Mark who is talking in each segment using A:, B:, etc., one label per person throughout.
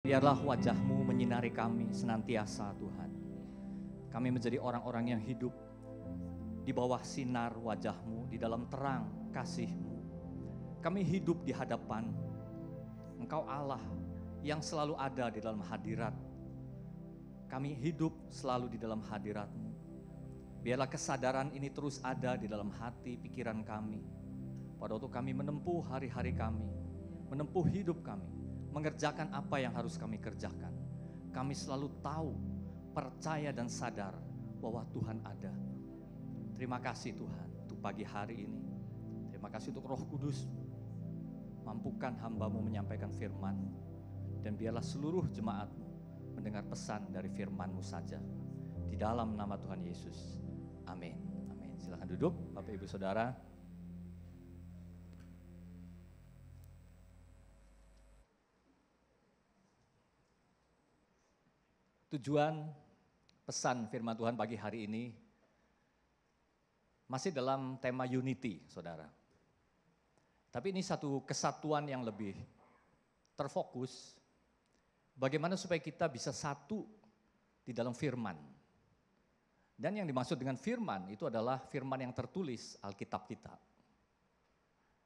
A: Biarlah wajah-Mu menyinari kami senantiasa Tuhan. Kami menjadi orang-orang yang hidup di bawah sinar wajah-Mu, di dalam terang kasih-Mu. Kami hidup di hadapan Engkau Allah yang selalu ada di dalam hadirat. Kami hidup selalu di dalam hadirat-Mu. Biarlah kesadaran ini terus ada di dalam hati pikiran kami. Pada waktu kami menempuh hari-hari kami, menempuh hidup kami, mengerjakan apa yang harus kami kerjakan. Kami selalu tahu, percaya dan sadar bahwa Tuhan ada. Terima kasih Tuhan untuk pagi hari ini. Terima kasih untuk Roh Kudus. Mampukan hamba-Mu menyampaikan firman-Mu. Dan biarlah seluruh jemaat-Mu mendengar pesan dari firman-Mu saja. Di dalam nama Tuhan Yesus. Amin. Amin. Silakan duduk Bapak Ibu Saudara. Tujuan pesan firman Tuhan pagi hari ini masih dalam tema unity, saudara. Tapi ini satu kesatuan yang lebih terfokus, bagaimana supaya kita bisa satu di dalam firman. Dan yang dimaksud dengan firman itu adalah firman yang tertulis Alkitab kita.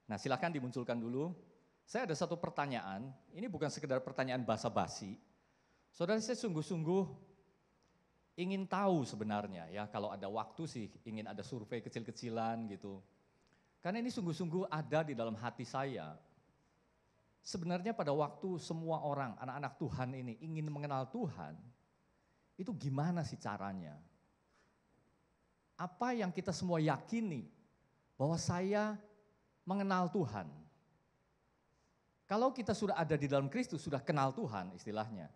A: Nah, silakan dimunculkan dulu. Saya ada satu pertanyaan, ini bukan sekedar pertanyaan basa-basi. Saudara, saya sungguh-sungguh ingin tahu sebenarnya ya, kalau ada waktu sih ingin ada survei kecil-kecilan gitu. Karena ini sungguh-sungguh ada di dalam hati saya. Sebenarnya pada waktu semua orang, anak-anak Tuhan ini ingin mengenal Tuhan, itu gimana sih caranya? Apa yang kita semua yakini bahwa saya mengenal Tuhan? Kalau kita sudah ada di dalam Kristus, sudah kenal Tuhan istilahnya.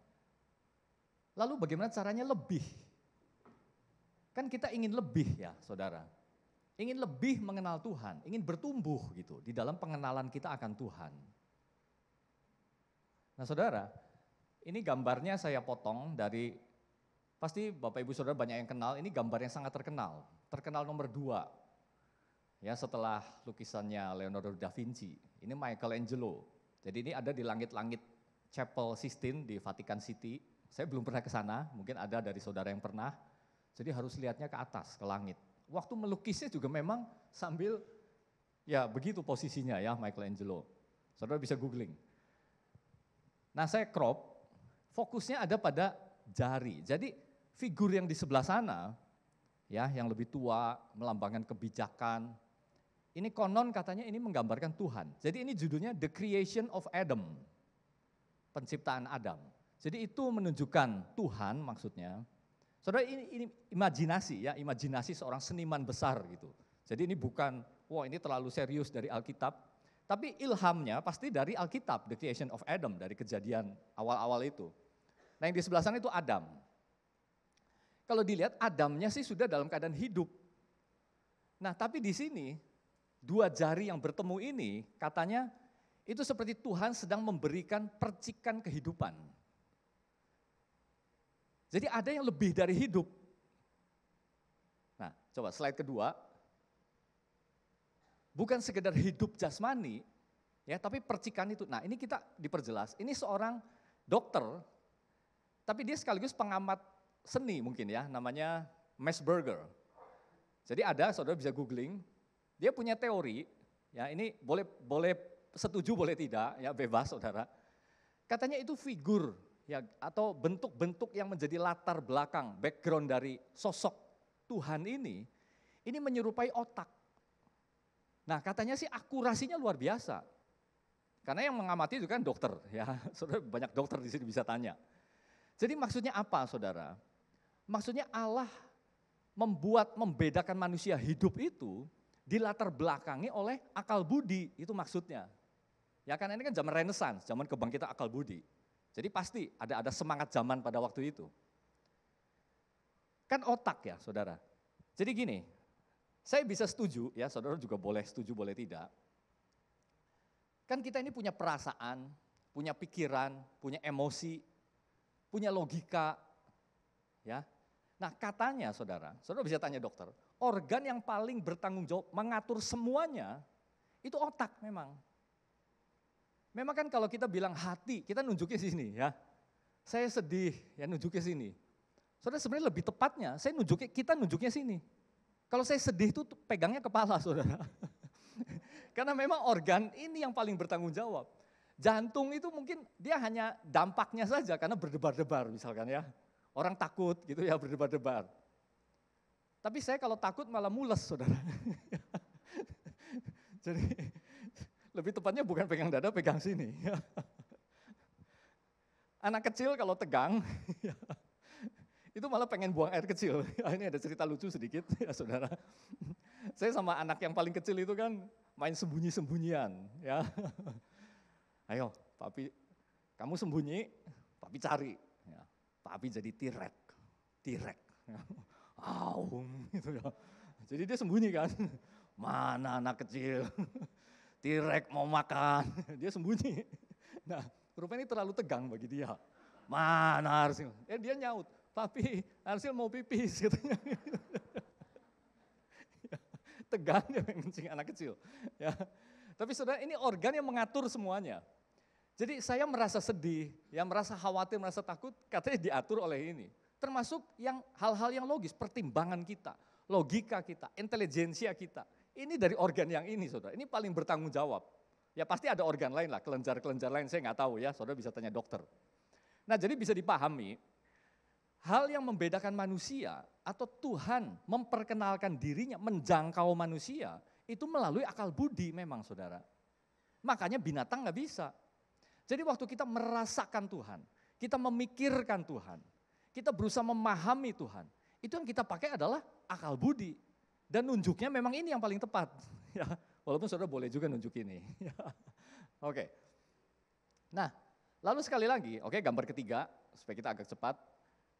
A: Lalu bagaimana caranya lebih? Kan kita ingin lebih ya saudara. Ingin lebih mengenal Tuhan, ingin bertumbuh gitu di dalam pengenalan kita akan Tuhan. Nah saudara, ini gambarnya saya potong dari, pasti Bapak Ibu Saudara banyak yang kenal, ini gambar yang sangat terkenal. Terkenal nomor 2, ya setelah lukisannya Leonardo da Vinci, ini Michelangelo. Jadi ini ada di langit-langit Chapel Sistine di Vatican City. Saya belum pernah ke sana, mungkin ada dari saudara yang pernah. Jadi harus lihatnya ke atas, ke langit. Waktu melukisnya juga memang sambil, ya begitu posisinya ya Michelangelo. Saudara bisa googling. Nah saya crop, fokusnya ada pada jari. Jadi figur yang di sebelah sana, ya yang lebih tua, melambangkan kebijakan. Ini konon katanya ini menggambarkan Tuhan. Jadi ini judulnya The Creation of Adam, penciptaan Adam. Jadi itu menunjukkan Tuhan maksudnya. Saudara ini imajinasi ya, imajinasi seorang seniman besar gitu. Jadi ini bukan, wah ini terlalu serius dari Alkitab. Tapi ilhamnya pasti dari Alkitab, The Creation of Adam, dari kejadian awal-awal itu. Nah yang di sebelah sana itu Adam. Kalau dilihat Adamnya sih sudah dalam keadaan hidup. Nah tapi di sini, 2 jari yang bertemu ini katanya itu seperti Tuhan sedang memberikan percikan kehidupan. Jadi ada yang lebih dari hidup. Nah, coba slide kedua. Bukan sekedar hidup jasmani, ya, tapi percikan itu. Nah, ini kita diperjelas. Ini seorang dokter, tapi dia sekaligus pengamat seni mungkin ya, namanya Max Berger. Jadi ada, saudara bisa googling. Dia punya teori, ya, ini boleh setuju boleh tidak, ya bebas saudara. Katanya itu figur. Ya, atau bentuk-bentuk yang menjadi latar belakang, background dari sosok Tuhan ini menyerupai otak. Nah katanya sih akurasinya luar biasa. Karena yang mengamati itu kan dokter, ya saudara banyak dokter di sini bisa tanya. Jadi maksudnya apa saudara? Maksudnya Allah membedakan manusia hidup itu dilatar belakangi oleh akal budi, itu maksudnya. Ya karena ini kan zaman Renaissance, zaman kebangkitan akal budi. Jadi pasti ada semangat zaman pada waktu itu. Kan otak ya saudara. Jadi gini, saya bisa setuju ya, saudara juga boleh setuju boleh tidak. Kan kita ini punya perasaan, punya pikiran, punya emosi, punya logika. Ya. Nah katanya saudara bisa tanya dokter, organ yang paling bertanggung jawab mengatur semuanya, itu otak memang. Memang kan kalau kita bilang hati, kita nunjukin di sini ya. saya sedih, ya nunjuknya sini. Saudara sebenarnya lebih tepatnya, kita nunjuknya sini. Kalau saya sedih itu pegangnya kepala saudara. Karena memang organ ini yang paling bertanggung jawab. Jantung itu mungkin dia hanya dampaknya saja karena berdebar-debar misalkan ya. Orang takut gitu ya berdebar-debar. Tapi saya kalau takut malah mules saudara. Jadi lebih tepatnya bukan pegang dada, pegang sini. Anak kecil kalau tegang, itu malah pengen buang air kecil. Ini ada cerita lucu sedikit ya saudara. Saya sama anak yang paling kecil itu kan main sembunyi-sembunyian. Ya. Ayo papi, kamu sembunyi, papi cari. Ya. Papi jadi tirek. Gitu ya. Jadi dia sembunyi kan. Mana anak kecil, tirek mau makan, dia sembunyi. Nah, rupanya ini terlalu tegang bagi dia. Mana Arsil? Dia nyaut, papi Arsil mau pipis katanya. Tegang dia mengencing anak kecil. Ya. Tapi saudara ini organ yang mengatur semuanya. Jadi saya merasa sedih, ya merasa khawatir, merasa takut, katanya diatur oleh ini. Termasuk yang hal-hal yang logis, pertimbangan kita, logika kita, intelijensia kita. Ini dari organ yang ini saudara, ini paling bertanggung jawab. Ya pasti ada organ lain lah, kelenjar-kelenjar lain saya nggak tahu ya, saudara bisa tanya dokter. Nah jadi bisa dipahami, hal yang membedakan manusia atau Tuhan memperkenalkan dirinya, menjangkau manusia, itu melalui akal budi memang saudara. Makanya binatang nggak bisa. Jadi waktu kita merasakan Tuhan, kita memikirkan Tuhan, kita berusaha memahami Tuhan, itu yang kita pakai adalah akal budi. Dan nunjuknya memang ini yang paling tepat. Ya, walaupun saudara boleh juga nunjuk ini. Oke. Nah, lalu sekali lagi, oke gambar ketiga, supaya kita agak cepat.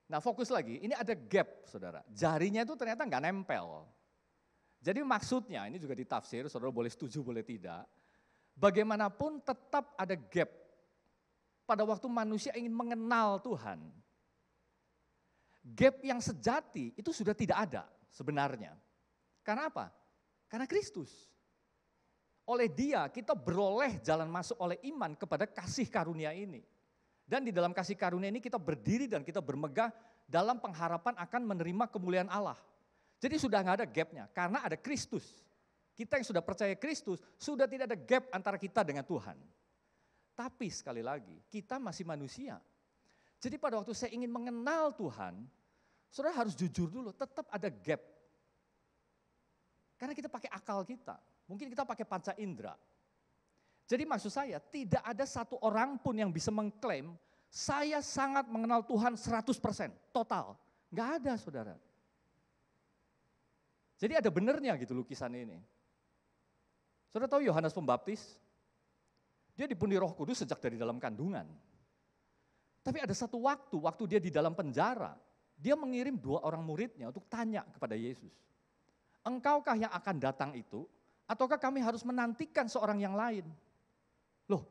A: Nah fokus lagi, ini ada gap saudara. Jarinya itu ternyata nggak nempel. Jadi maksudnya, ini juga ditafsir, saudara boleh setuju, boleh tidak. Bagaimanapun tetap ada gap. Pada waktu manusia ingin mengenal Tuhan. Gap yang sejati itu sudah tidak ada sebenarnya. Karena apa? Karena Kristus. Oleh Dia kita beroleh jalan masuk oleh iman kepada kasih karunia ini. Dan di dalam kasih karunia ini kita berdiri dan kita bermegah dalam pengharapan akan menerima kemuliaan Allah. Jadi sudah nggak ada gapnya karena ada Kristus. Kita yang sudah percaya Kristus sudah tidak ada gap antara kita dengan Tuhan. Tapi sekali lagi kita masih manusia. Jadi pada waktu saya ingin mengenal Tuhan, saudara harus jujur dulu, tetap ada gap. Karena kita pakai akal kita, mungkin kita pakai panca indera. Jadi maksud saya, tidak ada satu orang pun yang bisa mengklaim, saya sangat mengenal Tuhan 100%, total. Enggak ada saudara. Jadi ada benernya gitu lukisan ini. Saudara tahu Yohanes Pembaptis? Dia dipenuhi Roh Kudus sejak dari dalam kandungan. Tapi ada satu waktu dia di dalam penjara, dia mengirim 2 orang muridnya untuk tanya kepada Yesus. Engkaukah yang akan datang itu, ataukah kami harus menantikan seorang yang lain? Loh,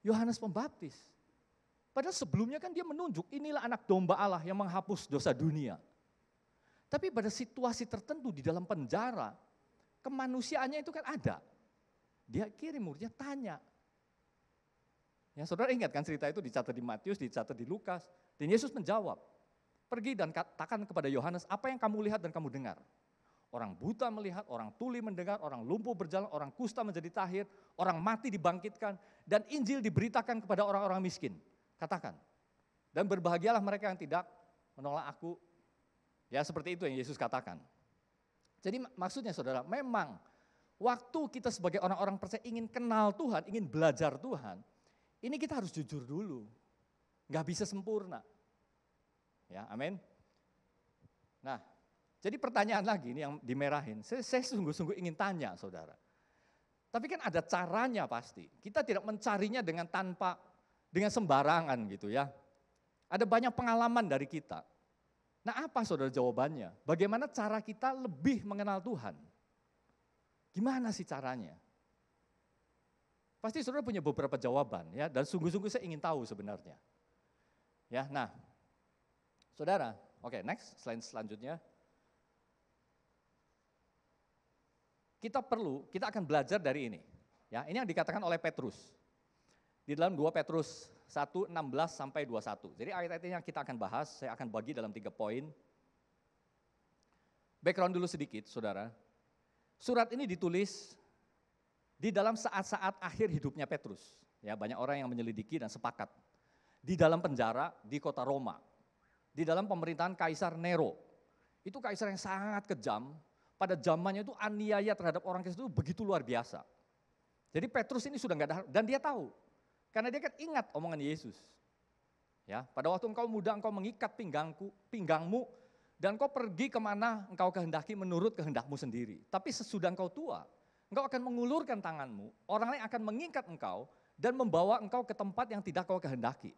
A: Yohanes Pembaptis. Padahal sebelumnya kan dia menunjuk, inilah anak domba Allah yang menghapus dosa dunia. Tapi pada situasi tertentu di dalam penjara, kemanusiaannya itu kan ada. Dia kirim muridnya tanya. Ya, saudara ingat kan cerita itu dicatat di Matius, dicatat di Lukas. Dan Yesus menjawab, pergi dan katakan kepada Yohanes apa yang kamu lihat dan kamu dengar. Orang buta melihat, orang tuli mendengar, orang lumpuh berjalan, orang kusta menjadi tahir, orang mati dibangkitkan, dan Injil diberitakan kepada orang-orang miskin. Katakan, dan berbahagialah mereka yang tidak menolak aku. Ya seperti itu yang Yesus katakan. Jadi maksudnya saudara, memang waktu kita sebagai orang-orang percaya ingin kenal Tuhan, ingin belajar Tuhan, ini kita harus jujur dulu. Nggak bisa sempurna. Ya, amin. Nah, jadi pertanyaan lagi ini yang dimerahin, saya sungguh-sungguh ingin tanya saudara. Tapi kan ada caranya pasti, kita tidak mencarinya dengan sembarangan gitu ya. Ada banyak pengalaman dari kita. Nah apa saudara jawabannya? Bagaimana cara kita lebih mengenal Tuhan? Gimana sih caranya? Pasti saudara punya beberapa jawaban ya, dan sungguh-sungguh saya ingin tahu sebenarnya. Ya, nah saudara, oke next, selanjutnya. Kita akan belajar dari ini. Ya, ini yang dikatakan oleh Petrus. Di dalam 2 Petrus 1, 16 sampai 21. Jadi ayat-ayatnya kita akan bahas, saya akan bagi dalam 3 poin. Background dulu sedikit, saudara. Surat ini ditulis di dalam saat-saat akhir hidupnya Petrus. Ya, banyak orang yang menyelidiki dan sepakat. Di dalam penjara di kota Roma. Di dalam pemerintahan Kaisar Nero. Itu kaisar yang sangat kejam. Pada zamannya itu aniaya terhadap orang Kristen itu begitu luar biasa. Jadi Petrus ini sudah enggak ada, dan dia tahu. Karena dia kan ingat omongan Yesus. Ya, pada waktu engkau muda engkau mengikat pinggangmu dan engkau pergi kemana engkau kehendaki menurut kehendakmu sendiri. Tapi sesudah engkau tua, engkau akan mengulurkan tanganmu, orang lain akan mengikat engkau dan membawa engkau ke tempat yang tidak kau kehendaki.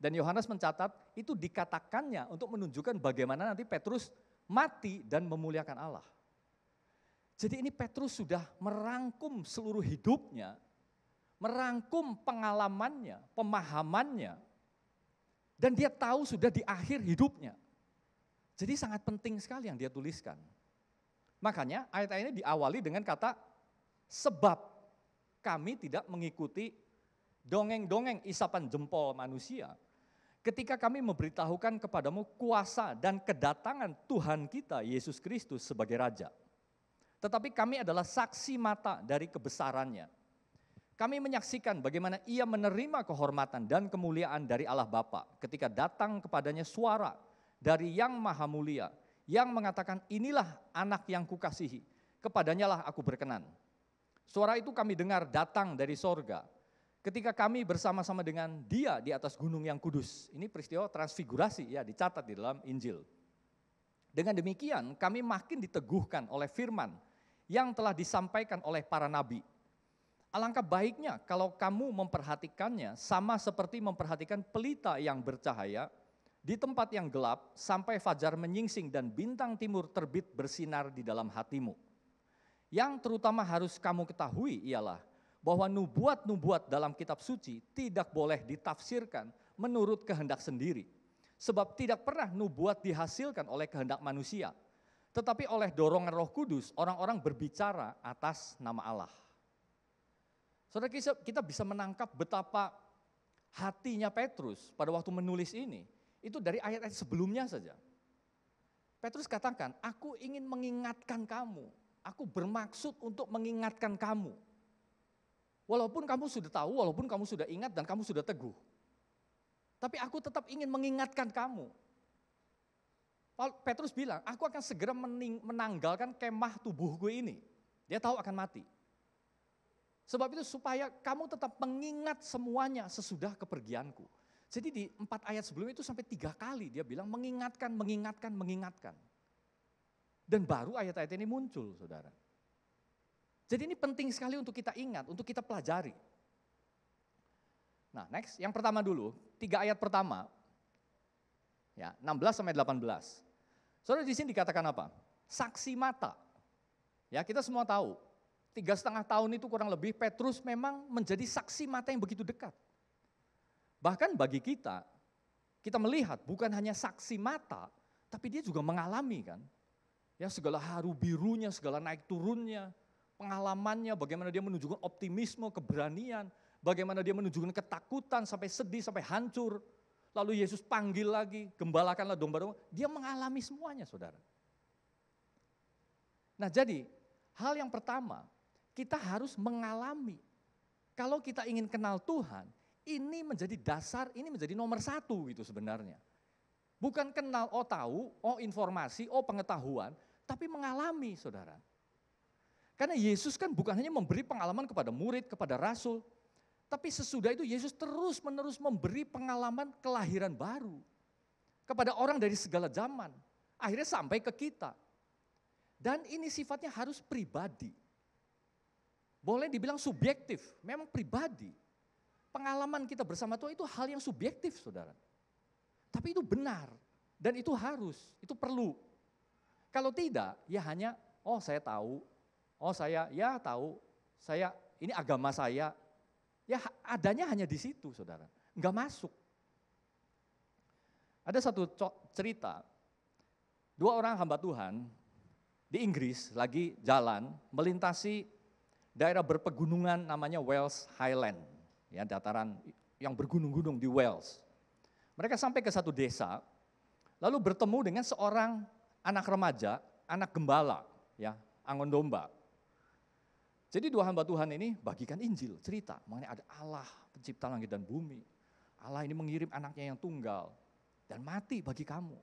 A: Dan Yohanes mencatat itu dikatakannya untuk menunjukkan bagaimana nanti Petrus mati dan memuliakan Allah. Jadi ini Petrus sudah merangkum seluruh hidupnya, merangkum pengalamannya, pemahamannya, dan dia tahu sudah di akhir hidupnya. Jadi sangat penting sekali yang dia tuliskan. Makanya ayat-ayat ini diawali dengan kata, sebab kami tidak mengikuti dongeng-dongeng isapan jempol manusia, ketika kami memberitahukan kepadamu kuasa dan kedatangan Tuhan kita Yesus Kristus sebagai Raja. Tetapi kami adalah saksi mata dari kebesarannya. Kami menyaksikan bagaimana ia menerima kehormatan dan kemuliaan dari Allah Bapa ketika datang kepadanya suara dari Yang Maha Mulia yang mengatakan, inilah anak yang kukasihi, kepadanya lah aku berkenan. Suara itu kami dengar datang dari sorga ketika kami bersama-sama dengan dia di atas gunung yang kudus. Ini peristiwa transfigurasi ya, dicatat di dalam Injil. Dengan demikian kami makin diteguhkan oleh firman yang telah disampaikan oleh para nabi. Alangkah baiknya kalau kamu memperhatikannya sama seperti memperhatikan pelita yang bercahaya di tempat yang gelap sampai fajar menyingsing dan bintang timur terbit bersinar di dalam hatimu. Yang terutama harus kamu ketahui ialah bahwa nubuat-nubuat dalam kitab suci tidak boleh ditafsirkan menurut kehendak sendiri. Sebab tidak pernah nubuat dihasilkan oleh kehendak manusia, tetapi oleh dorongan Roh Kudus orang-orang berbicara atas nama Allah. Saudara, kita bisa menangkap betapa hatinya Petrus pada waktu menulis ini, itu dari ayat-ayat sebelumnya saja. Petrus katakan, aku ingin mengingatkan kamu, aku bermaksud untuk mengingatkan kamu. Walaupun kamu sudah tahu, walaupun kamu sudah ingat dan kamu sudah teguh. Tapi aku tetap ingin mengingatkan kamu. Petrus bilang, aku akan segera menanggalkan kemah tubuhku ini. Dia tahu akan mati. Sebab itu supaya kamu tetap mengingat semuanya sesudah kepergianku. Jadi di 4 ayat sebelum itu sampai 3 kali dia bilang mengingatkan, mengingatkan, mengingatkan. Dan baru ayat-ayat ini muncul, saudara. Jadi ini penting sekali untuk kita ingat, untuk kita pelajari. Nah next, yang pertama dulu, 3 ayat pertama. Ya, 16 sampai 18. Saudara di sini dikatakan apa? Saksi mata. Ya, kita semua tahu. 3,5 tahun itu kurang lebih Petrus memang menjadi saksi mata yang begitu dekat. Bahkan bagi kita melihat bukan hanya saksi mata, tapi dia juga mengalami kan. Ya segala haru birunya, segala naik turunnya, pengalamannya, bagaimana dia menunjukkan optimisme, keberanian, bagaimana dia menunjukkan ketakutan sampai sedih, sampai hancur. Lalu Yesus panggil lagi, gembalakanlah domba-domba. Dia mengalami semuanya, saudara. Nah jadi, hal yang pertama, kita harus mengalami. Kalau kita ingin kenal Tuhan, ini menjadi dasar, ini menjadi nomor 1 gitu sebenarnya. Bukan kenal, oh tahu, oh informasi, oh pengetahuan, tapi mengalami, saudara. Karena Yesus kan bukan hanya memberi pengalaman kepada murid, kepada rasul, tapi sesudah itu Yesus terus-menerus memberi pengalaman kelahiran baru kepada orang dari segala zaman. Akhirnya sampai ke kita. Dan ini sifatnya harus pribadi. Boleh dibilang subjektif, memang pribadi. Pengalaman kita bersama Tuhan itu hal yang subjektif, saudara. Tapi itu benar, dan itu harus, itu perlu. Kalau tidak, ya hanya, oh saya tahu, oh saya ya tahu, saya ini agama saya, ya adanya hanya di situ, saudara. Enggak masuk. Ada satu cerita, 2 orang hamba Tuhan di Inggris lagi jalan melintasi daerah berpegunungan namanya Wales Highland, ya dataran yang bergunung-gunung di Wales. Mereka sampai ke satu desa, lalu bertemu dengan seorang anak remaja, anak gembala, ya, angon domba. Jadi dua hamba Tuhan ini bagikan Injil, cerita mengenai ada Allah pencipta langit dan bumi. Allah ini mengirim anaknya yang tunggal dan mati bagi kamu.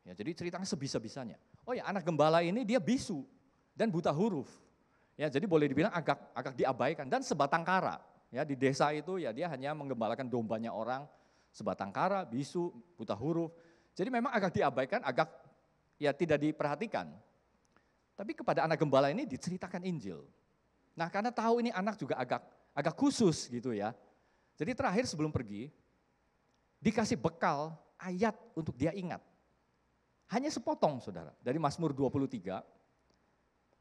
A: Ya, jadi ceritanya sebisa-bisanya. Oh ya, anak gembala ini dia bisu dan buta huruf. Ya, jadi boleh dibilang agak diabaikan dan sebatang kara. Ya, di desa itu ya dia hanya menggembalakan dombanya orang, sebatang kara, bisu, buta huruf. Jadi memang agak diabaikan, agak ya tidak diperhatikan. Tapi kepada anak gembala ini diceritakan Injil. Nah, karena tahu ini anak juga agak khusus gitu ya. Jadi terakhir sebelum pergi, dikasih bekal ayat untuk dia ingat. Hanya sepotong saudara, dari Mazmur 23.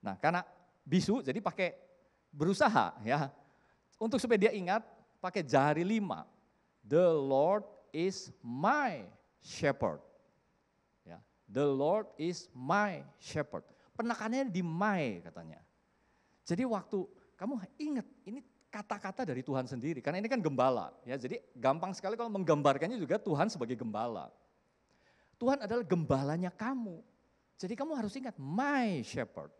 A: Nah, karena bisu jadi pakai berusaha ya. Untuk supaya dia ingat, pakai jari 5. The Lord is my shepherd. Ya, the Lord is my shepherd. Penekanannya di my katanya. Jadi waktu kamu ingat ini kata-kata dari Tuhan sendiri, karena ini kan gembala, ya. Jadi gampang sekali kalau menggambarkannya juga Tuhan sebagai gembala. Tuhan adalah gembalanya kamu. Jadi kamu harus ingat my shepherd.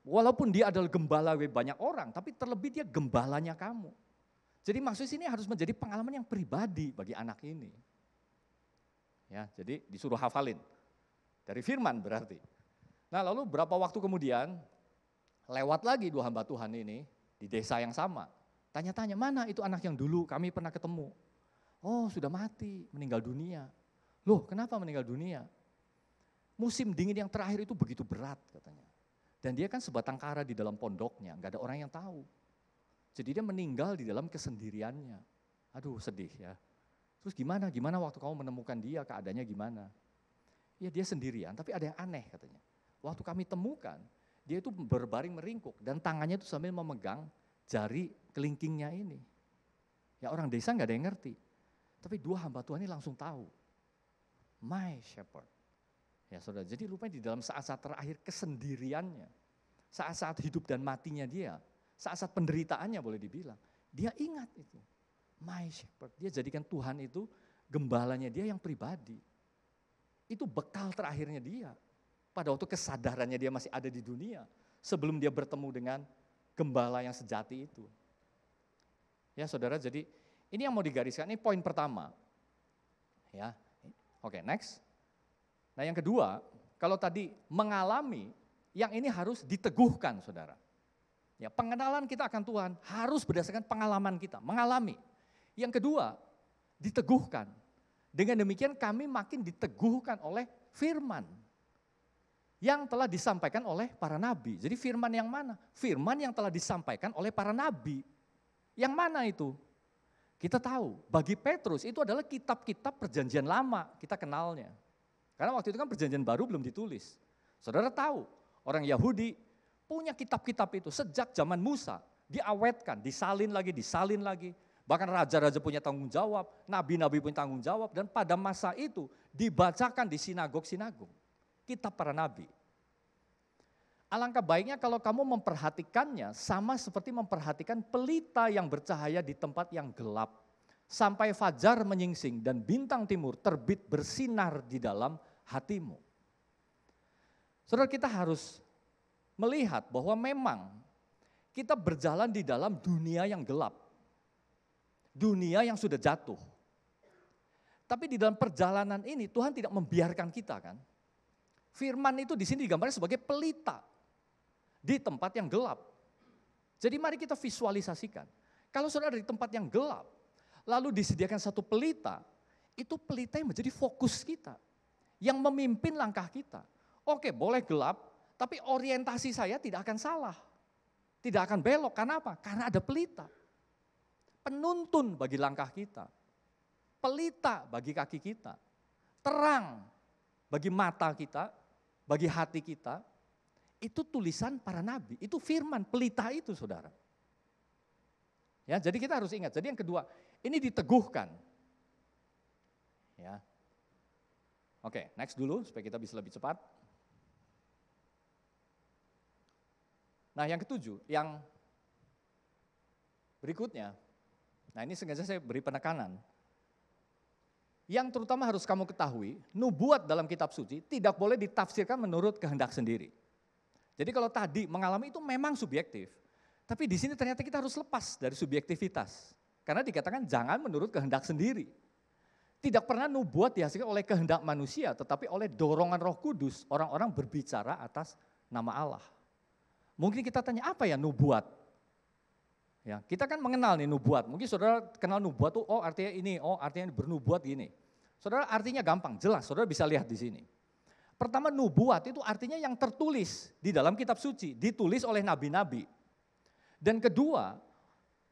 A: Walaupun dia adalah gembala banyak orang, tapi terlebih dia gembalanya kamu. Jadi maksud sini harus menjadi pengalaman yang pribadi bagi anak ini. Ya, jadi disuruh hafalin dari firman berarti. Nah, lalu berapa waktu kemudian lewat lagi dua hamba Tuhan ini di desa yang sama. Tanya-tanya, mana itu anak yang dulu kami pernah ketemu? Oh, sudah mati, meninggal dunia. Loh, kenapa meninggal dunia? Musim dingin yang terakhir itu begitu berat katanya. Dan dia kan sebatang kara di dalam pondoknya, nggak ada orang yang tahu. Jadi dia meninggal di dalam kesendiriannya. Aduh, sedih ya. Terus gimana waktu kamu menemukan dia, keadaannya gimana? Ya dia sendirian, tapi ada yang aneh katanya. Waktu kami temukan, dia itu berbaring meringkuk dan tangannya itu sambil memegang jari kelingkingnya ini. Ya orang desa nggak ada yang ngerti. Tapi dua hamba Tuhan ini langsung tahu. My shepherd. Ya saudara, jadi rupanya di dalam saat-saat terakhir kesendiriannya, saat-saat hidup dan matinya dia, saat-saat penderitaannya boleh dibilang, dia ingat itu. My shepherd, dia jadikan Tuhan itu gembalanya dia yang pribadi. Itu bekal terakhirnya dia. Pada waktu kesadarannya dia masih ada di dunia, sebelum dia bertemu dengan gembala yang sejati itu. Ya saudara, jadi ini yang mau digariskan, ini poin pertama. Ya, oke, next. Nah yang kedua, kalau tadi mengalami, yang ini harus diteguhkan saudara. Ya, pengenalan kita akan Tuhan harus berdasarkan pengalaman kita, mengalami. Yang kedua, diteguhkan. Dengan demikian kami makin diteguhkan oleh firman yang telah disampaikan oleh para nabi. Jadi firman yang mana? Firman yang telah disampaikan oleh para nabi. Yang mana itu? Kita tahu, bagi Petrus itu adalah kitab-kitab perjanjian lama, kita kenalnya. Karena waktu itu kan perjanjian baru belum ditulis. Saudara tahu, orang Yahudi punya kitab-kitab itu sejak zaman Musa. Diawetkan, disalin lagi. Bahkan raja-raja punya tanggung jawab, nabi-nabi punya tanggung jawab. Dan pada masa itu dibacakan di sinagog-sinagog. Kitab para nabi. Alangkah baiknya kalau kamu memperhatikannya sama seperti memperhatikan pelita yang bercahaya di tempat yang gelap. Sampai fajar menyingsing dan bintang timur terbit bersinar di dalam hatimu. Saudara, kita harus melihat bahwa memang kita berjalan di dalam dunia yang gelap. Dunia yang sudah jatuh. Tapi di dalam perjalanan ini Tuhan tidak membiarkan kita kan. Firman itu di sini digambarkan sebagai pelita di tempat yang gelap. Jadi mari kita visualisasikan. Kalau saudara di tempat yang gelap, lalu disediakan satu pelita, itu pelita yang menjadi fokus kita. Yang memimpin langkah kita. Oke, boleh gelap, tapi orientasi saya tidak akan salah. Tidak akan belok, karena apa? Karena ada pelita. Penuntun bagi langkah kita. Pelita bagi kaki kita. Terang bagi mata kita, bagi hati kita, itu tulisan para nabi, itu firman, pelita itu saudara. Ya, jadi kita harus ingat, jadi yang kedua, ini diteguhkan. Ya. Oke, next dulu supaya kita bisa lebih cepat. Nah yang ketujuh, yang berikutnya, Nah ini sengaja saya beri penekanan. Yang terutama harus kamu ketahui, nubuat dalam kitab suci tidak boleh ditafsirkan menurut kehendak sendiri. Jadi kalau tadi mengalami itu memang subjektif, tapi di sini ternyata kita harus lepas dari subjektivitas. Karena dikatakan jangan menurut kehendak sendiri. Tidak pernah nubuat dihasilkan oleh kehendak manusia, tetapi oleh dorongan Roh Kudus, orang-orang berbicara atas nama Allah. Mungkin kita tanya, apa ya nubuat? Ya, kita kan mengenal nih nubuat. Mungkin saudara kenal nubuat tuh, oh artinya ini, oh artinya bernubuat gini. Saudara artinya gampang, jelas, saudara bisa lihat di sini. Pertama nubuat itu artinya yang tertulis di dalam kitab suci, ditulis oleh nabi-nabi. Dan kedua,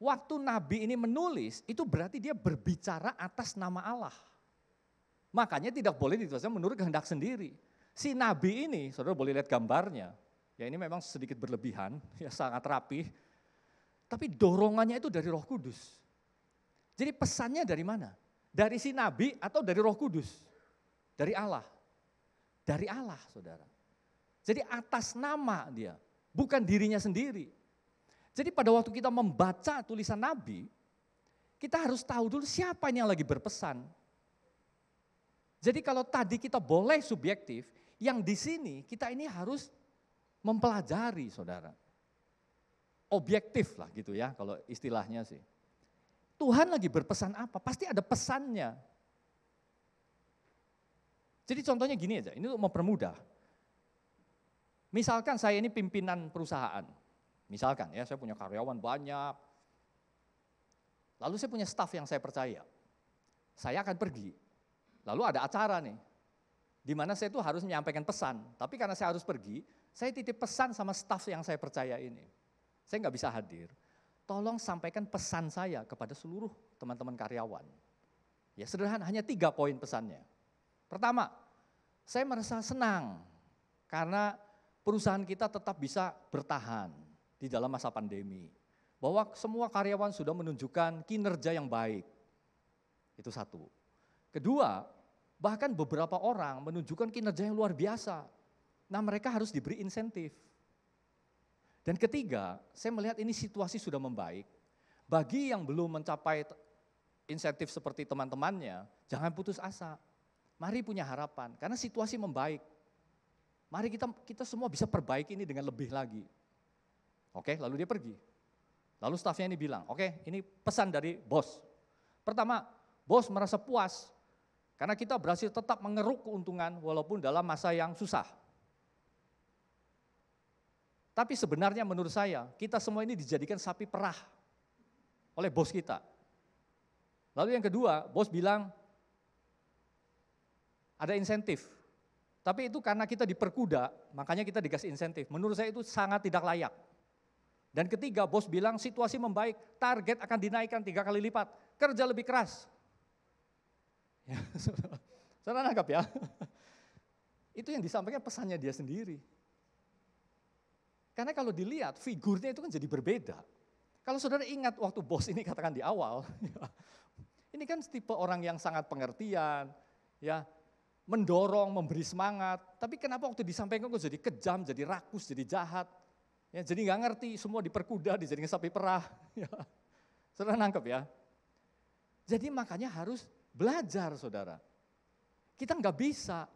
A: waktu nabi ini menulis, itu berarti dia berbicara atas nama Allah. Makanya tidak boleh dituliskan menurut kehendak sendiri. Si nabi ini, saudara boleh lihat gambarnya, ya ini memang sedikit berlebihan, ya sangat rapi. Tapi dorongannya itu dari Roh Kudus. Jadi pesannya dari mana? Dari si nabi atau dari Roh Kudus? Dari Allah. Dari Allah, saudara. Jadi atas nama dia, bukan dirinya sendiri. Jadi pada waktu kita membaca tulisan nabi, kita harus tahu dulu siapa ini yang lagi berpesan. Jadi kalau tadi kita boleh subjektif, yang di sini kita ini harus mempelajari, saudara. Objektif lah gitu ya, kalau istilahnya sih. Tuhan lagi berpesan apa? Pasti ada pesannya. Jadi contohnya gini aja, ini untuk mempermudah. Misalkan saya ini pimpinan perusahaan. Misalkan ya, saya punya karyawan banyak. Lalu saya punya staf yang saya percaya. Saya akan pergi. Lalu ada acara nih, di mana saya tuh harus menyampaikan pesan. Tapi karena saya harus pergi, saya titip pesan sama staf yang saya percaya ini. Saya nggak bisa hadir, tolong sampaikan pesan saya kepada seluruh teman-teman karyawan. Ya sederhana, hanya 3 poin pesannya. Pertama, saya merasa senang karena perusahaan kita tetap bisa bertahan di dalam masa pandemi. Bahwa semua karyawan sudah menunjukkan kinerja yang baik. Itu satu. Kedua, bahkan beberapa orang menunjukkan kinerja yang luar biasa. Nah mereka harus diberi insentif. Dan ketiga, saya melihat ini situasi sudah membaik. Bagi yang belum mencapai insentif seperti teman-temannya, jangan putus asa. Mari punya harapan, karena situasi membaik. Mari kita semua bisa perbaiki ini dengan lebih lagi. Oke, lalu dia pergi. Lalu stafnya ini bilang, oke ini pesan dari bos. Pertama, bos merasa puas, karena kita berhasil tetap mengeruk keuntungan walaupun dalam masa yang susah. Tapi sebenarnya menurut saya, kita semua ini dijadikan sapi perah oleh bos kita. Lalu yang kedua, bos bilang ada insentif. Tapi itu karena kita diperkuda, makanya kita dikasih insentif. Menurut saya itu sangat tidak layak. Dan ketiga, bos bilang situasi membaik, target akan dinaikkan 3 kali lipat, kerja lebih keras. Ya, saudara nangkap ya? Itu yang disampaikan pesannya dia sendiri. Karena kalau dilihat figurnya itu kan jadi berbeda. Kalau saudara ingat waktu bos ini katakan di awal, ini kan tipe orang yang sangat pengertian, ya mendorong, memberi semangat. Tapi kenapa waktu disampaikan kok jadi kejam, jadi rakus, jadi jahat. Ya, jadi nggak ngerti, semua diperkuda, dijadikan sapi perah. Ya. Saudara nangkep ya? Jadi makanya harus belajar saudara. Kita nggak bisa.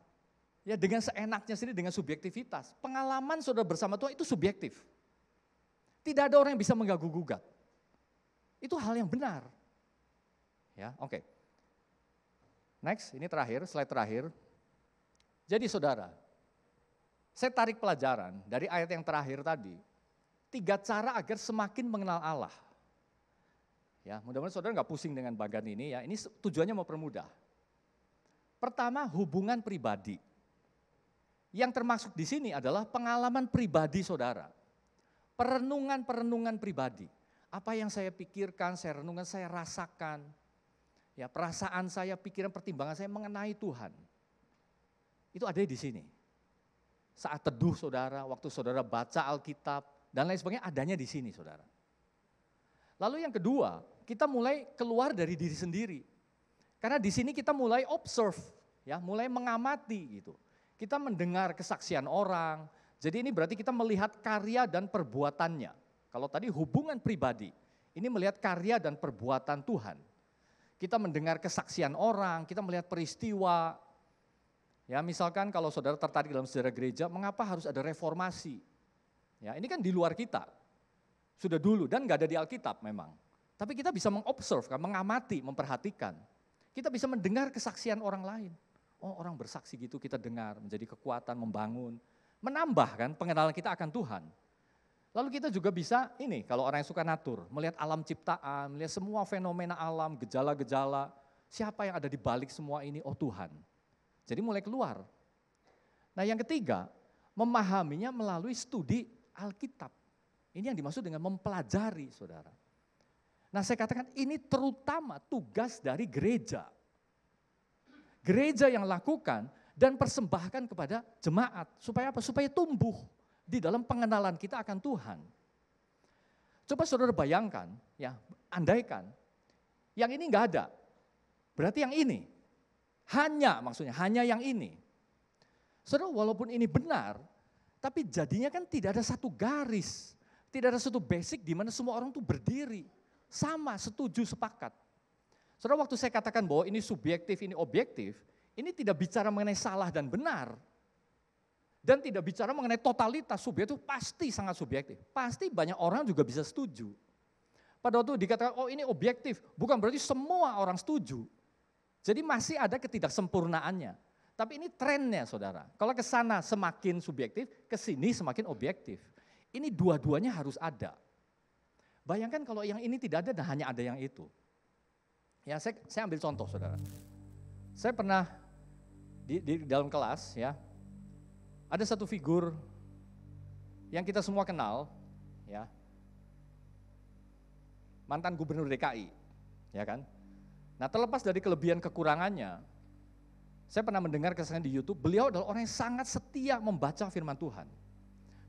A: Ya dengan seenaknya sendiri, dengan subjektivitas. Pengalaman saudara bersama Tuhan itu subjektif. Tidak ada orang yang bisa mengganggu-gugat. Itu hal yang benar. Ya, oke. Next, ini terakhir, slide terakhir. Jadi saudara, saya tarik pelajaran dari ayat yang terakhir tadi. 3 cara agar semakin mengenal Allah. Ya, mudah-mudahan saudara nggak pusing dengan bagian ini ya. Ini tujuannya mau permudah. Pertama, hubungan pribadi. Yang termasuk di sini adalah pengalaman pribadi saudara. Perenungan pribadi. Apa yang saya pikirkan, saya renungkan, saya rasakan. Ya, perasaan saya, pikiran, pertimbangan saya mengenai Tuhan. Itu ada di sini. Saat teduh saudara, waktu saudara baca Alkitab, dan lain sebagainya adanya di sini saudara. Lalu yang kedua, kita mulai keluar dari diri sendiri. Karena di sini kita mulai observe, ya, mulai mengamati gitu. Kita mendengar kesaksian orang, jadi ini berarti kita melihat karya dan perbuatannya. Kalau tadi hubungan pribadi, Ini melihat karya dan perbuatan Tuhan. Kita mendengar kesaksian orang, kita melihat peristiwa. Ya, misalkan kalau saudara tertarik dalam sejarah gereja, mengapa harus ada reformasi? Ya, ini kan di luar kita. Sudah dulu dan nggak ada di Alkitab memang. Tapi kita bisa mengobserve, mengamati, memperhatikan. Kita bisa mendengar kesaksian orang lain. Oh, orang bersaksi gitu kita dengar, menjadi kekuatan, membangun. Menambah kan pengenalan kita akan Tuhan. Lalu kita juga bisa ini, kalau orang yang suka natur, melihat alam ciptaan, melihat semua fenomena alam, gejala-gejala, siapa yang ada di balik semua ini? Oh Tuhan. Jadi mulai keluar. Nah yang ketiga, memahaminya melalui studi Alkitab. Ini yang dimaksud dengan mempelajari, saudara. Nah saya katakan ini terutama tugas dari gereja. Gereja yang lakukan dan persembahkan kepada jemaat. Supaya apa? Supaya tumbuh di dalam pengenalan kita akan Tuhan. Coba saudara bayangkan, ya, andaikan yang ini enggak ada. Berarti yang ini. Hanya yang ini. Saudara, walaupun ini benar, tapi jadinya kan tidak ada satu garis, tidak ada satu basic di mana semua orang tuh berdiri. Sama, setuju, sepakat. Saudara, waktu saya katakan bahwa ini subjektif, ini objektif, ini tidak bicara mengenai salah dan benar. Dan tidak bicara mengenai totalitas, subjektif pasti sangat subjektif. Pasti banyak orang juga bisa setuju. Pada waktu dikatakan, oh ini objektif, bukan berarti semua orang setuju. Jadi masih ada ketidaksempurnaannya. Tapi ini trennya saudara. Kalau ke sana semakin subjektif, ke sini semakin objektif. Ini dua-duanya harus ada. Bayangkan kalau yang ini tidak ada dan hanya ada yang itu. Ya saya ambil contoh saudara. Saya pernah di dalam kelas ya, ada satu figur yang kita semua kenal, ya, mantan gubernur DKI, ya kan. Nah terlepas dari kelebihan kekurangannya, saya pernah mendengar kesaksian di YouTube, beliau adalah orang yang sangat setia membaca firman Tuhan.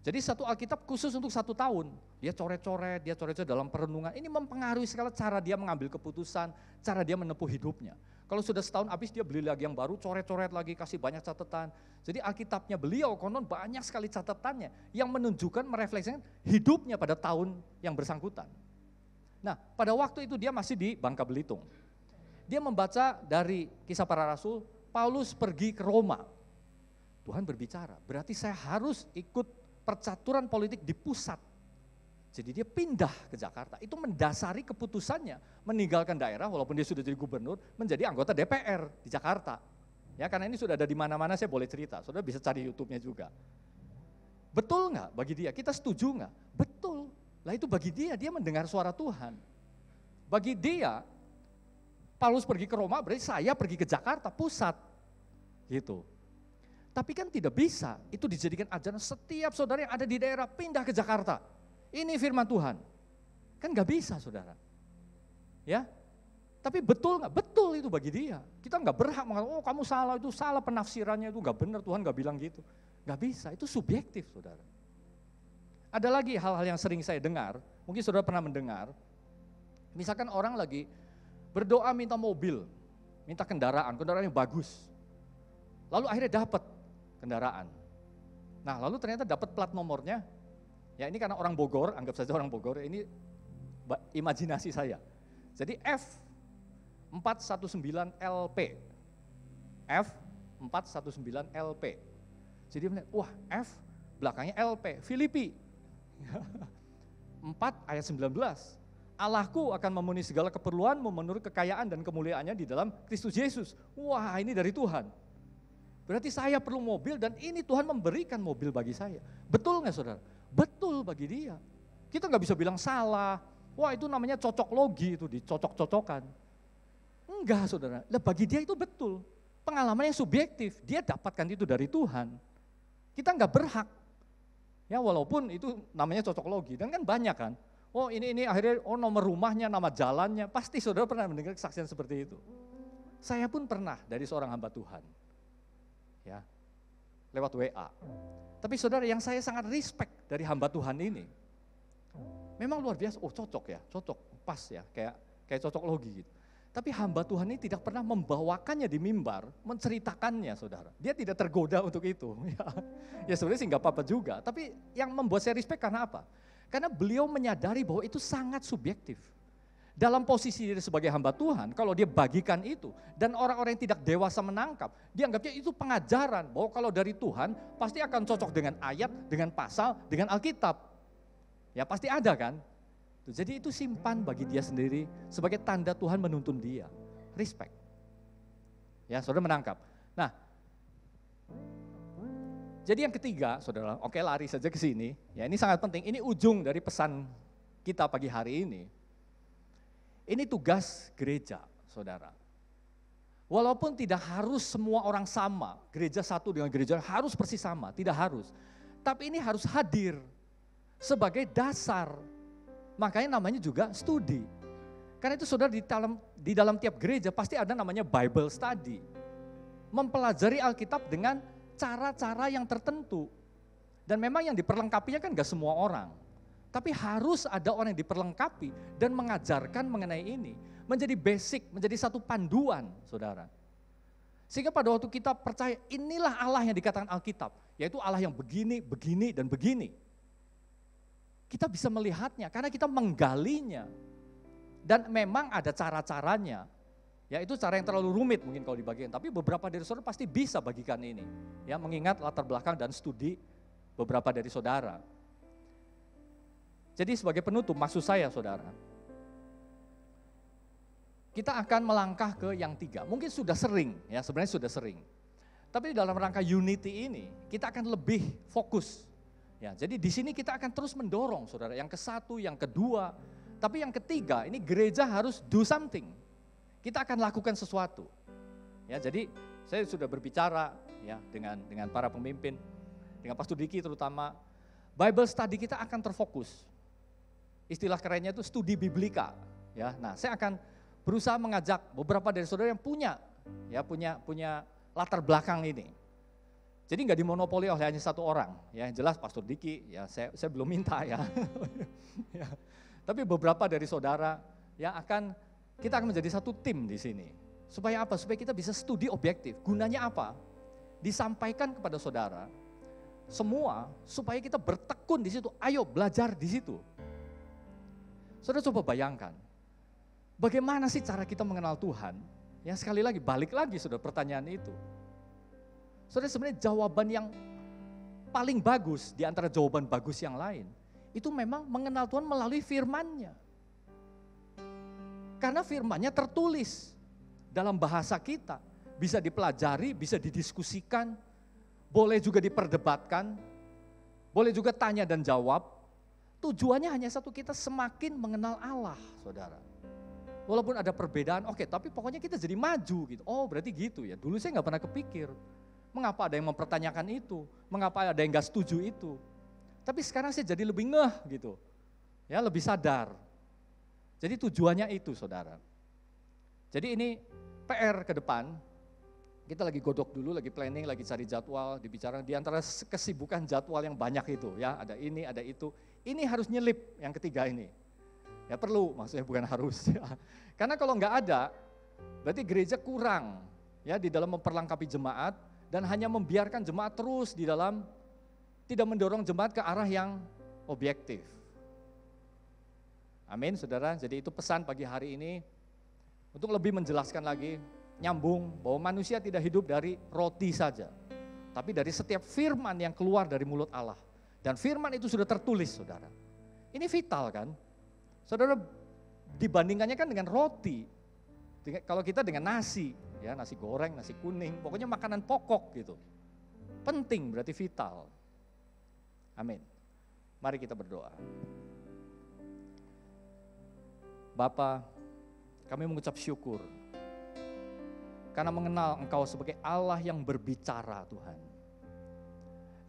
A: Jadi satu Alkitab khusus untuk 1 tahun, dia coret-coret dalam perenungan, ini mempengaruhi sekali cara dia mengambil keputusan, cara dia menempuh hidupnya. Kalau sudah setahun habis dia beli lagi yang baru, coret-coret lagi, kasih banyak catatan. Jadi Alkitabnya beliau konon banyak sekali catatannya yang menunjukkan, merefleksikan hidupnya pada tahun yang bersangkutan. Nah pada waktu itu dia masih di Bangka Belitung. Dia membaca dari Kisah Para Rasul, Paulus pergi ke Roma. Tuhan berbicara, berarti saya harus ikut percaturan politik di pusat. Jadi dia pindah ke Jakarta, itu mendasari keputusannya meninggalkan daerah walaupun dia sudah jadi gubernur, menjadi anggota DPR di Jakarta. Ya karena ini sudah ada di mana-mana, saya boleh cerita, saudara bisa cari YouTube-nya juga. Betul nggak bagi dia? Kita setuju nggak? Betul. Lah itu bagi dia mendengar suara Tuhan. Bagi dia, Paulus pergi ke Roma berarti saya pergi ke Jakarta pusat, gitu. Tapi kan tidak bisa, itu dijadikan ajaran setiap saudara yang ada di daerah pindah ke Jakarta. Ini firman Tuhan. Kan gak bisa saudara. Ya, tapi betul gak? Betul itu bagi dia. Kita gak berhak mengatakan, oh kamu salah, itu salah penafsirannya, itu gak benar, Tuhan gak bilang gitu. Gak bisa, itu subjektif saudara. Ada lagi hal-hal yang sering saya dengar, mungkin saudara pernah mendengar, misalkan orang lagi berdoa minta mobil, minta kendaraan yang bagus. Lalu akhirnya dapat kendaraan. Nah lalu ternyata dapat plat nomornya, ya ini karena orang Bogor, anggap saja orang Bogor, ini imajinasi saya. Jadi F419LP, F419LP. Jadi wah F belakangnya LP, Filipi. 4 ayat 19, Allahku akan memenuhi segala keperluan menurut kekayaan dan kemuliaannya di dalam Kristus Yesus. Wah ini dari Tuhan. Berarti saya perlu mobil dan ini Tuhan memberikan mobil bagi saya. Betul nggak saudara? Betul bagi dia. Kita nggak bisa bilang salah. Wah itu namanya cocok logi, itu dicocok-cocokan. Enggak saudara, bagi dia itu betul. Pengalaman yang subjektif, dia dapatkan itu dari Tuhan. Kita nggak berhak. Ya walaupun itu namanya cocok logi, dan kan banyak kan. Oh ini akhirnya nomor rumahnya, nama jalannya, pasti saudara pernah mendengar kesaksian seperti itu. Saya pun pernah dari seorang hamba Tuhan. Ya, lewat WA. Tapi saudara yang saya sangat respect dari hamba Tuhan ini, memang luar biasa, oh cocok ya, cocok, pas ya, kayak cocok logi gitu. Tapi hamba Tuhan ini tidak pernah membawakannya di mimbar, menceritakannya saudara. Dia tidak tergoda untuk itu. Ya sebenarnya sih nggak apa-apa juga, tapi yang membuat saya respect karena apa? Karena beliau menyadari bahwa itu sangat subjektif. Dalam posisi dia sebagai hamba Tuhan, kalau dia bagikan itu, dan orang-orang yang tidak dewasa menangkap, dia anggapnya itu pengajaran, bahwa kalau dari Tuhan, pasti akan cocok dengan ayat, dengan pasal, dengan Alkitab. Ya pasti ada kan? Jadi itu simpan bagi dia sendiri, sebagai tanda Tuhan menuntun dia. Respect. Ya, saudara menangkap. Nah, jadi yang ketiga, saudara, oke lari saja ke sini. Ya ini sangat penting, ini ujung dari pesan kita pagi hari ini. Ini tugas gereja, saudara. Walaupun tidak harus semua orang sama, gereja satu dengan gereja harus persis sama, tidak harus. Tapi ini harus hadir sebagai dasar. Makanya namanya juga studi. Karena itu saudara di dalam tiap gereja pasti ada namanya Bible study. Mempelajari Alkitab dengan cara-cara yang tertentu. Dan memang yang diperlengkapinya kan gak semua orang. Tapi harus ada orang yang diperlengkapi dan mengajarkan mengenai ini. Menjadi basic, menjadi satu panduan, saudara. Sehingga pada waktu kita percaya inilah Allah yang dikatakan Alkitab. Yaitu Allah yang begini, begini, dan begini. Kita bisa melihatnya karena kita menggalinya. Dan memang ada cara-caranya. Ya itu cara yang terlalu rumit mungkin kalau dibagikan. Tapi beberapa dari saudara pasti bisa bagikan ini. Ya mengingat latar belakang dan studi beberapa dari saudara. Jadi sebagai penutup, maksud saya saudara, kita akan melangkah ke yang 3. Mungkin sudah sering, ya sebenarnya sudah sering. Tapi dalam rangka unity ini, kita akan lebih fokus. Ya, jadi di sini kita akan terus mendorong saudara, yang ke-1, yang kedua. Tapi yang ketiga, ini gereja harus do something. Kita akan lakukan sesuatu. Ya, jadi saya sudah berbicara ya dengan para pemimpin, dengan Pastor Diki terutama, Bible study kita akan terfokus. Istilah kerennya itu studi biblika, ya. Nah, saya akan berusaha mengajak beberapa dari saudara yang punya latar belakang ini. Jadi nggak dimonopoli oleh hanya satu orang, ya. Yang jelas Pastor Diki, ya saya belum minta ya. Ya. Tapi beberapa dari saudara, ya kita akan menjadi satu tim di sini. Supaya apa? Supaya kita bisa studi objektif. Gunanya apa? Disampaikan kepada saudara semua supaya kita bertekun di situ. Ayo belajar di situ. Saudara coba bayangkan, bagaimana sih cara kita mengenal Tuhan? Ya sekali lagi, balik lagi saudara pertanyaan itu. Saudara sebenarnya jawaban yang paling bagus di antara jawaban bagus yang lain, itu memang mengenal Tuhan melalui firman-Nya. Karena firman-Nya tertulis dalam bahasa kita, bisa dipelajari, bisa didiskusikan, boleh juga diperdebatkan, boleh juga tanya dan jawab. Tujuannya hanya satu, kita semakin mengenal Allah, saudara. Walaupun ada perbedaan, oke, tapi pokoknya kita jadi maju gitu. Oh berarti gitu ya, dulu saya gak pernah kepikir. Mengapa ada yang mempertanyakan itu? Mengapa ada yang gak setuju itu? Tapi sekarang saya jadi lebih ngeh gitu. Ya lebih sadar. Jadi tujuannya itu saudara. Jadi ini PR ke depan, kita lagi godok dulu, lagi planning, lagi cari jadwal, dibicarakan di antara kesibukan jadwal yang banyak itu ya, ada ini, ada itu. Ini harus nyelip yang ketiga ini. Ya perlu, maksudnya bukan harus. Ya. Karena kalau nggak ada, berarti gereja kurang ya di dalam memperlengkapi jemaat dan hanya membiarkan jemaat terus di dalam tidak mendorong jemaat ke arah yang objektif. Amin, saudara. Jadi itu pesan pagi hari ini untuk lebih menjelaskan lagi, nyambung bahwa manusia tidak hidup dari roti saja, tapi dari setiap firman yang keluar dari mulut Allah. Dan firman itu sudah tertulis, saudara. Ini vital kan? Saudara, dibandingkannya kan dengan roti. Kalau kita dengan nasi, ya nasi goreng, nasi kuning, pokoknya makanan pokok gitu. Penting, berarti vital. Amin. Mari kita berdoa. Bapa, kami mengucap syukur karena mengenal Engkau sebagai Allah yang berbicara, Tuhan.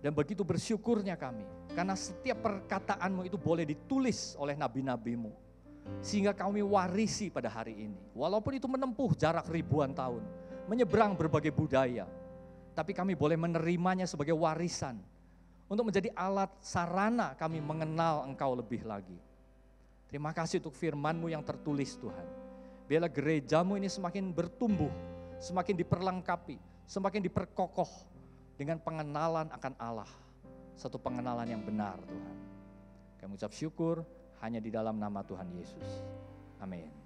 A: Dan begitu bersyukurnya kami, karena setiap perkataanmu itu boleh ditulis oleh nabi-nabimu. Sehingga kami warisi pada hari ini. Walaupun itu menempuh jarak ribuan tahun, menyeberang berbagai budaya. Tapi kami boleh menerimanya sebagai warisan. Untuk menjadi alat sarana kami mengenal Engkau lebih lagi. Terima kasih untuk firman-Mu yang tertulis Tuhan. Biarlah gerejamu ini semakin bertumbuh, semakin diperlengkapi, semakin diperkokoh dengan pengenalan akan Allah. Satu pengenalan yang benar Tuhan. Kami ucap syukur hanya di dalam nama Tuhan Yesus. Amin.